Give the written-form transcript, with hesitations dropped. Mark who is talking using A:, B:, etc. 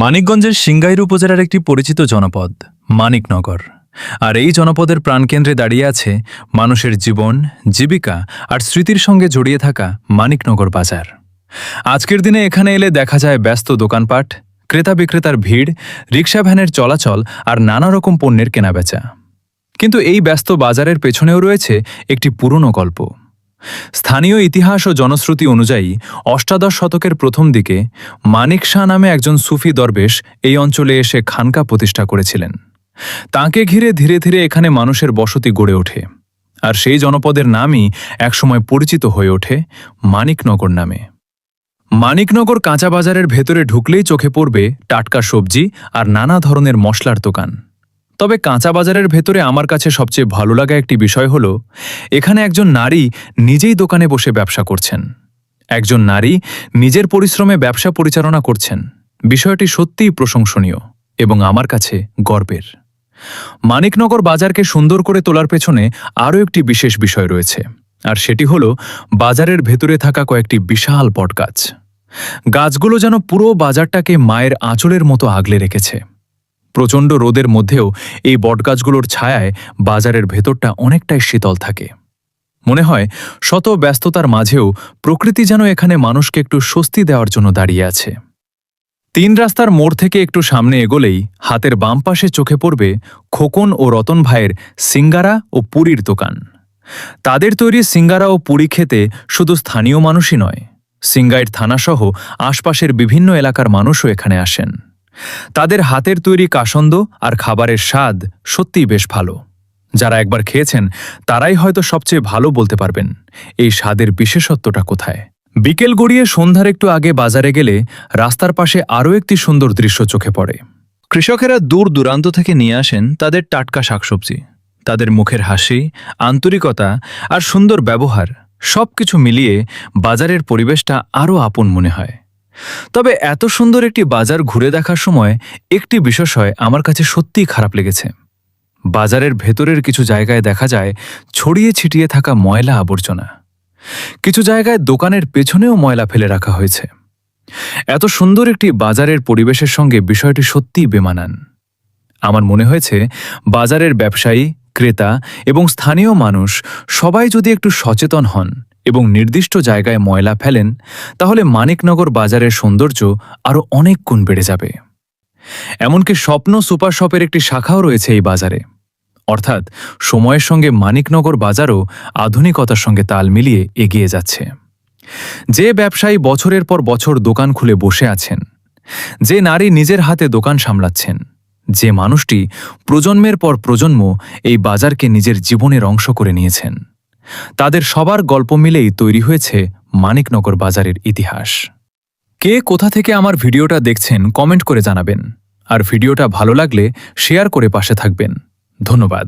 A: মানিকগঞ্জের সিংগাইর উপজেলার একটি পরিচিত জনপদ মানিকনগর। আর এই জনপদের প্রাণকেন্দ্রে দাঁড়িয়ে আছে মানুষের জীবন, জীবিকা আর স্মৃতির সঙ্গে জড়িয়ে থাকা মানিকনগর বাজার। আজকের দিনে এখানে এলে দেখা যায় ব্যস্ত দোকানপাট, ক্রেতা বিক্রেতার ভিড়, রিকশা ভ্যানের চলাচল আর নানা রকম পণ্যের কেনাবেচা। কিন্তু এই ব্যস্ত বাজারের পেছনেও রয়েছে একটি পুরনো গল্প। স্থানীয় ইতিহাস ও জনশ্রুতি অনুযায়ী অষ্টাদশ শতকের প্রথম দিকে মানিক শাহ নামে একজন সুফি দরবেশ এই অঞ্চলে এসে খানকা প্রতিষ্ঠা করেছিলেন। তাঁকে ঘিরে ধীরে ধীরে এখানে মানুষের বসতি গড়ে ওঠে, আর সেই জনপদের নামই একসময় পরিচিত হয়ে ওঠে মানিকনগর নামে। মানিকনগর কাঁচা বাজারের ভেতরে ঢুকলেই চোখে পড়বে টাটকা সবজি আর নানা ধরনের মশলার দোকান। তবে কাঁচা বাজারের ভেতরে আমার কাছে সবচেয়ে ভালো লাগা একটি বিষয় হল, এখানে একজন নারী নিজেই দোকানে বসে ব্যবসা করছেন। একজন নারী নিজের পরিশ্রমে ব্যবসা পরিচালনা করছেন। বিষয়টি সত্যিই প্রশংসনীয় এবং আমার কাছে গর্বের। মানিকনগর বাজারকে সুন্দর করে তোলার পেছনে আরও একটি বিশেষ বিষয় রয়েছে, আর সেটি হল বাজারের ভেতরে থাকা কয়েকটি বিশাল বটগাছ। গাছগুলো যেন পুরো বাজারটাকে মায়ের আঁচলের মতো আগলে রেখেছে। প্রচণ্ড রোদের মধ্যেও এই বটগাছগুলোর ছায়ায় বাজারের ভেতরটা অনেকটাই শীতল থাকে। মনে হয় শত ব্যস্ততার মাঝেও প্রকৃতি যেন এখানে মানুষকে একটু স্বস্তি দেওয়ার জন্য দাঁড়িয়ে আছে। ৩ রাস্তার মোড় থেকে একটু সামনে এগোলেই হাতের বাম পাশে চোখে পড়বে খোকন ও রতন ভাইয়ের সিঙ্গারা ও পুরীর দোকান। তাদের তৈরি সিঙ্গারা ও পুরি খেতে শুধু স্থানীয় মানুষই নয়, সিঙ্গাইর থানাসহ আশপাশের বিভিন্ন এলাকার মানুষও এখানে আসেন। তাদের হাতের তৈরি কাসন্দ আর খাবারের স্বাদ সত্যিই বেশ ভালো। যারা একবার খেয়েছেন তারাই হয়তো সবচেয়ে ভালো বলতে পারবেন এই স্বাদের বিশেষত্বটা কোথায়। বিকেল গড়িয়ে সন্ধ্যার একটু আগে বাজারে গেলে রাস্তার পাশে আরও একটি সুন্দর দৃশ্য চোখে পড়ে। কৃষকেরা দূর দূরান্ত থেকে নিয়ে আসেন তাদের টাটকা শাকসবজি। তাদের মুখের হাসি, আন্তরিকতা আর সুন্দর ব্যবহার সবকিছু মিলিয়ে বাজারের পরিবেশটা আরও আপন মনে হয়। তবে এত সুন্দর একটি বাজার ঘুরে দেখার সময় একটি বিষয় আমার কাছে সত্যিই খারাপ লেগেছে। বাজারের ভেতরের কিছু জায়গায় দেখা যায় ছড়িয়ে ছিটিয়ে থাকা ময়লা আবর্জনা। কিছু জায়গায় দোকানের পেছনেও ময়লা ফেলে রাখা হয়েছে। এত সুন্দর একটি বাজারের পরিবেশের সঙ্গে বিষয়টি সত্যিই বেমানান। আমার মনে হয়েছে বাজারের ব্যবসায়ী, ক্রেতা এবং স্থানীয় মানুষ সবাই যদি একটু সচেতন হন এবং নির্দিষ্ট জায়গায় ময়লা ফেলেন, তাহলে মানিকনগর বাজারের সৌন্দর্য আরও অনেক গুণ বেড়ে যাবে। এমনকি স্বপ্ন সুপার শপের একটি শাখাও রয়েছে এই বাজারে। অর্থাৎ সময়ের সঙ্গে মানিকনগর বাজারও আধুনিকতার সঙ্গে তাল মিলিয়ে এগিয়ে যাচ্ছে। যে ব্যবসায়ী বছরের পর বছর দোকান খুলে বসে আছেন, যে নারী নিজের হাতে দোকান সামলাচ্ছেন, যে মানুষটি প্রজন্মের পর প্রজন্ম এই বাজারকে নিজের জীবনের অংশ করে নিয়েছেন, তাদের সবার গল্প মিলেই তৈরি হয়েছে মানিকনগর বাজারের ইতিহাস। কে কোথা থেকে আমার ভিডিওটা দেখছেন কমেন্ট করে জানাবেন, আর ভিডিওটা ভালো লাগলে শেয়ার করে পাশে থাকবেন। ধন্যবাদ।